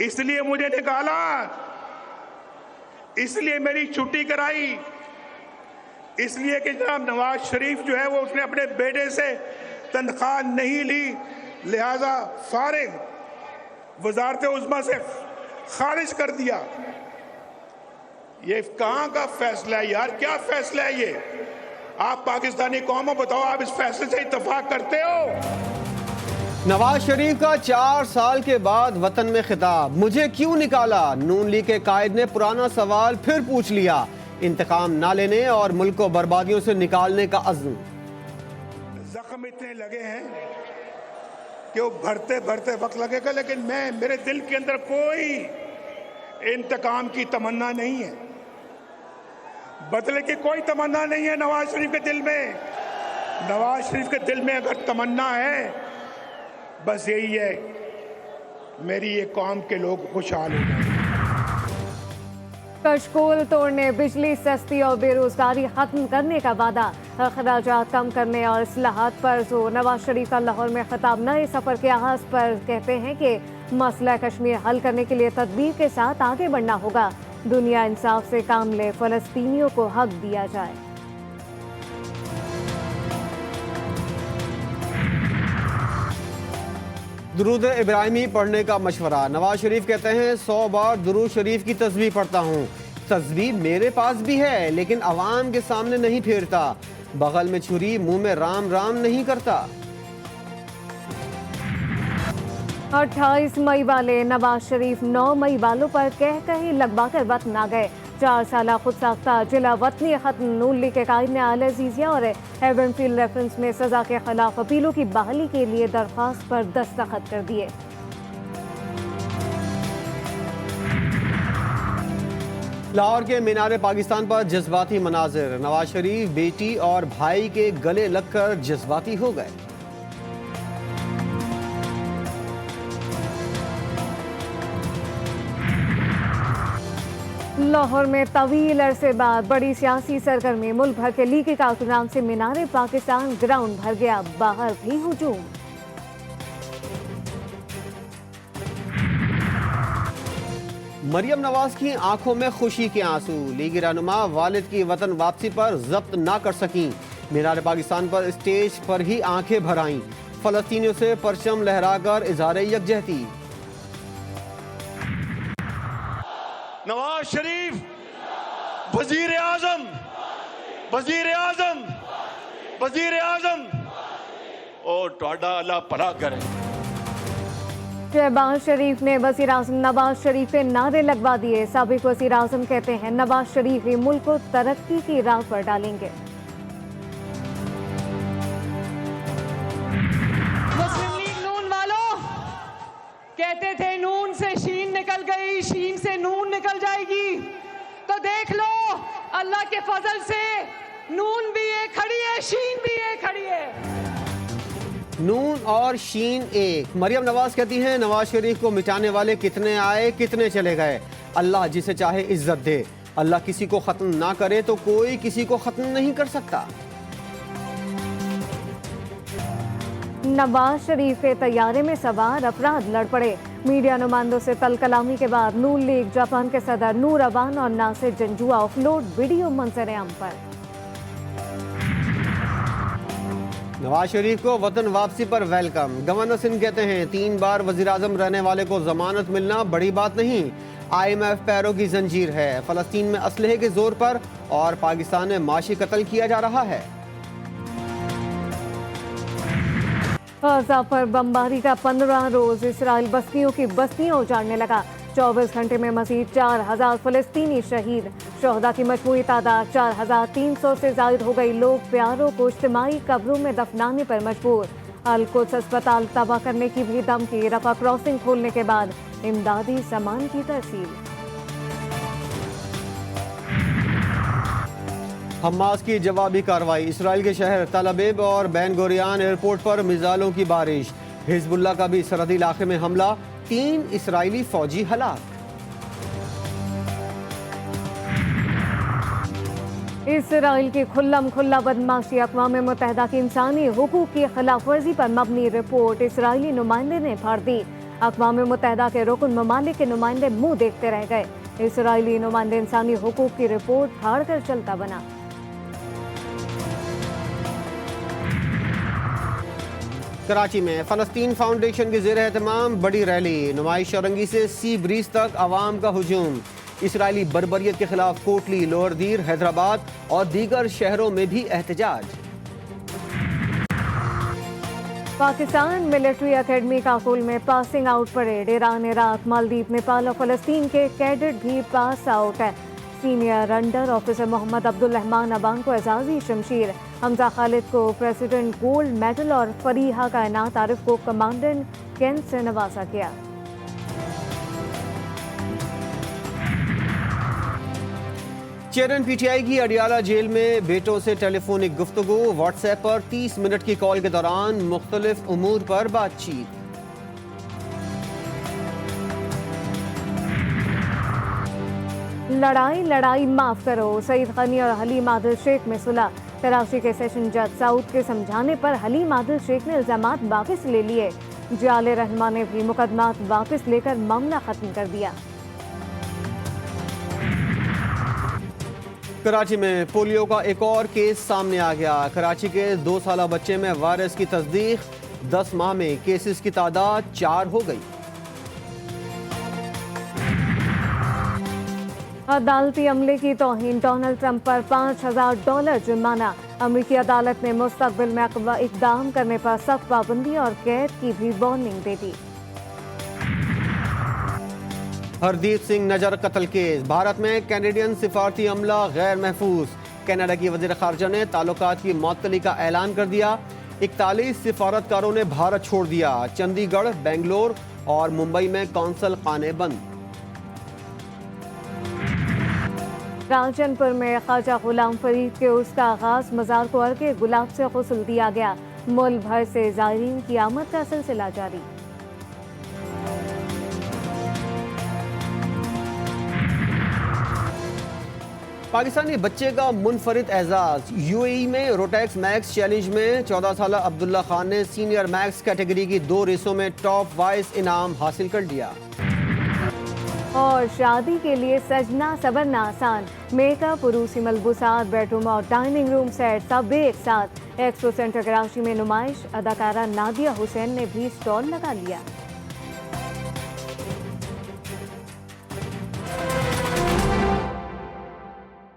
इसलिए मुझे निकाला, इसलिए मेरी छुट्टी कराई, इसलिए कि जनाब नवाज शरीफ जो है वो उसने अपने बेटे से तनख्वाह नहीं ली, लिहाजा फारिग वजारत उज़्मा से खारिज कर दिया। ये कहां का फैसला है यार? क्या फैसला है ये? आप पाकिस्तानी कौम बताओ, आप इस फैसले से इत्तेफाक करते हो? नवाज शरीफ का 4 साल के बाद वतन में खिताब, मुझे क्यों निकाला? नून लीग के कायद ने पुराना सवाल फिर पूछ लिया। इंतकाम ना लेने और मुल्क को बर्बादियों से निकालने का अज़्म। जख्म इतने लगे हैं कि वो भरते भरते वक्त लगेगा, लेकिन मेरे दिल के अंदर कोई इंतकाम की तमन्ना नहीं है, बदले की कोई तमन्ना नहीं है नवाज शरीफ के दिल में। नवाज शरीफ के दिल में अगर तमन्ना है, बस यही है, मेरी ये कौम के लोग खुशहाल हो जाए। कशकोल तोड़ने, बिजली सस्ती और बेरोजगारी खत्म करने का वादा, अखराजात कम करने और इस्लाहात पर जोर। नवाज शरीफ का लाहौर में खिताब नए सफर के आगाज पर कहते हैं कि मसला कश्मीर हल करने के लिए तदबीर के साथ आगे बढ़ना होगा। दुनिया इंसाफ से काम ले, फलस्तीनियों को हक दिया जाए। दुरूद इब्राहिमी पढ़ने का मशवरा। नवाज शरीफ कहते हैं 100 बार दुरूद शरीफ की तस्बीह पढ़ता हूँ। तस्बीह मेरे पास भी है, लेकिन अवाम के सामने नहीं फेरता। बगल में छुरी, मुंह में राम राम नहीं करता। 28 मई वाले नवाज शरीफ 9 मई वालों पर कही लगवाकर वतन आ गए। 4 साल खुद साख्ता जिला वतनी खत्म। नून लीग के कायद ने आला अजीजिया और हेवनफील्ड रेफरेंस में सजा के खिलाफ अपीलों की बहाली के लिए दरख्वास्त पर दस्तखत कर दिए। लाहौर के मीनार पाकिस्तान पर जज्बाती मनाजिर। नवाज शरीफ बेटी और भाई के गले लगकर जज्बाती हो गए। लाहौर में तवील अरसे बाद बड़ी सियासी सरगर्मी। मुल्क भर के लीगी कारकुनान से मीनार पाकिस्तान ग्राउंड भर गया, बाहर भी हुजूम। मरियम नवाज की आंखों में खुशी के आंसू। लीगी रहनुमा वालिद की वतन वापसी पर जब्त ना कर सकी। मीनार पाकिस्तान पर स्टेज पर ही आंखें भर आईं। फलस्तीनियों से परचम लहराकर इजहार यकजहती। नवाज शरीफ वजीर आजम, वजीर आजम, वजीर आजम और टोडा अल्लाह भला करे। शहबाज शरीफ ने वज़ीर आज़म नवाज शरीफ पे नारे लगवा दिए। साबिक वज़ीर आज़म कहते हैं नवाज शरीफ ही मुल्क को तरक्की की राह पर डालेंगे। मुस्लिम लीग नून वालों कहते थे नून से शीन निकल गई, शीन से नून निकल जाएगी, तो देख लो अल्लाह के फजल से नून भी एक खड़ी है, शीन भी एक खड़ी है। नून और शीन एक। मरियम नवाज कहती हैं नवाज शरीफ को मिटाने वाले कितने आए कितने चले गए। अल्लाह जिसे चाहे इज्जत दे। अल्लाह किसी को खत्म ना करे तो कोई किसी को खत्म नहीं कर सकता। नवाज शरीफ के तैयारे में सवार अफराद लड़ पड़े। मीडिया नुमाइंदों से तल कलामी के बाद नून लीग जापान के सदर नूर अवान और नासिर जंजुआ ऑफलोड वीडियो मंजर-ए-आम पर। नवाज शरीफ को वतन वापसी पर वेलकम। गवर्नर सिंध कहते हैं 3 बार वजीर आजम रहने वाले को जमानत मिलना बड़ी बात नहीं। IMF पैरों की जंजीर है। फलस्तीन में असलहे के जोर पर और पाकिस्तान में माशी कत्ल किया जा रहा है। गाजा पर बमबारी का 15 रोज। इसराइल बस्तियों की बस्तियां उजाड़ने लगा। 24 घंटे में मजीद 4000 फलस्तीनी शहीद। शोहदा की मजमूई तादाद 4300 से जायद हो गई। लोग प्यारों को इज्तिमाई कब्रों में दफनाने पर मजबूर। अल-कुद्स अस्पताल तबाह करने की भी धमकी। रफा क्रॉसिंग खोलने के बाद इमदादी सामान की तरसील। हमास की जवाबी कार्रवाई। इसराइल के शहर तल अबीब और बैन गोरियान एयरपोर्ट पर मिसाइलों की बारिश। हिजबुल्लाह का भी सरहदी इलाके में हमला। 3 इसराइली फौजी हलाक। इसराइल की खुल्ला बदमाशी। अक़वाम मुत्तहिदा की इंसानी हुकूक की खिलाफ वर्जी पर मबनी रिपोर्ट इसराइली नुमाइंदे ने फाड़ दी। अक़वाम मुत्तहिदा के रुकन ममालिक के नुमाइंदे मुंह देखते रह गए। इसराइली नुमाइंदे इंसानी हुकूक की रिपोर्ट फाड़ कर चलता बना। कराची में फ़लस्तीन फाउंडेशन के ज़ेर एहतमाम बड़ी रैली, नुमाइश औरंगी से सी ब्रीज तक आवाम का हुजूम। इसराइली बर्बरियत के खिलाफ कोटली, लोअर दीर, हैदराबाद और दीगर शहरों में भी एहतजाज। पाकिस्तान मिलिट्री एकेडमी काकुल में passing out parade. Iran, Iraq, Maldives, Nepal और फ़लस्तीन के कैडेट भी पास आउट है। Senior under officer Mohammad Abdul Rahman Aban को एजाज़ी शमशीर, हमजा खालिद को प्रेसिडेंट गोल्ड मेडल और फरीहा कायनात आरिफ को कमांडेंट कैंट से नवाजा गया। चेयरमैन पीटीआई की अडियाला जेल में बेटों से टेलीफोनिक गुफ्तगू, व्हाट्सएप पर 30 मिनट की कॉल के दौरान मुख्तलिफ उमूर पर बातचीत। लड़ाई लड़ाई माफ करो, सईद गनी और हलीम आदिल शेख में सुलह। कराची के सेशन जज साउद के समझाने पर हलीम आदिल शेख ने इल्जामात वापस ले लिए। जाले रहनुमा ने भी मुकदमात वापस लेकर मामला खत्म कर दिया। कराची में पोलियो का एक और केस सामने आ गया। कराची के 2 साला बच्चे में वायरस की तस्दीक, 10 माह में केसेस की तादाद 4 हो गई। अदालती अमले की तौहीन, डोनाल्ड ट्रंप पर $5000 जुर्माना। अमरीकी अदालत ने मुस्तकबिल में इकदाम करने पर सख्त पाबंदी और कैद की भी वार्निंग दे दी। हरदीप सिंह नजर कत्ल केस, भारत में कैनेडियन सिफारती अमला गैर महफूज। कनाडा की वज़ीर ख़ारजा ने ताल्लुकात की मुअत्तली का ऐलान कर दिया। 41 सिफारतकारों ने भारत छोड़ दिया। चंडीगढ़, बेंगलोर और मुंबई में कौंसल खाने बंद। राजनपुर में ख्वाजा गुलाम फरीद के उसका आगाज, मज़ार को अर्के गुलाब से गुस्ल दिया गया। मुल्क भर से ज़ायरीन की आमद का सिलसिला जारी। पाकिस्तानी बच्चे का मुनफरिद एजाज। यूएई में रोटेक्स मैक्स चैलेंज में 14 साला अब्दुल्ला खान ने सीनियर मैक्स कैटेगरी की 2 रेसों में टॉप वाइज इनाम हासिल कर लिया। और शादी के लिए सजना सवरना आसान, मेकअप, उरूसी मलबूसात, बेडरूम और डाइनिंग रूम सेट सब एक साथ। एक्सपो सेंटर कराची में नुमाइश, अदाकारा नादिया हुसैन ने भी स्टॉल लगा लिया।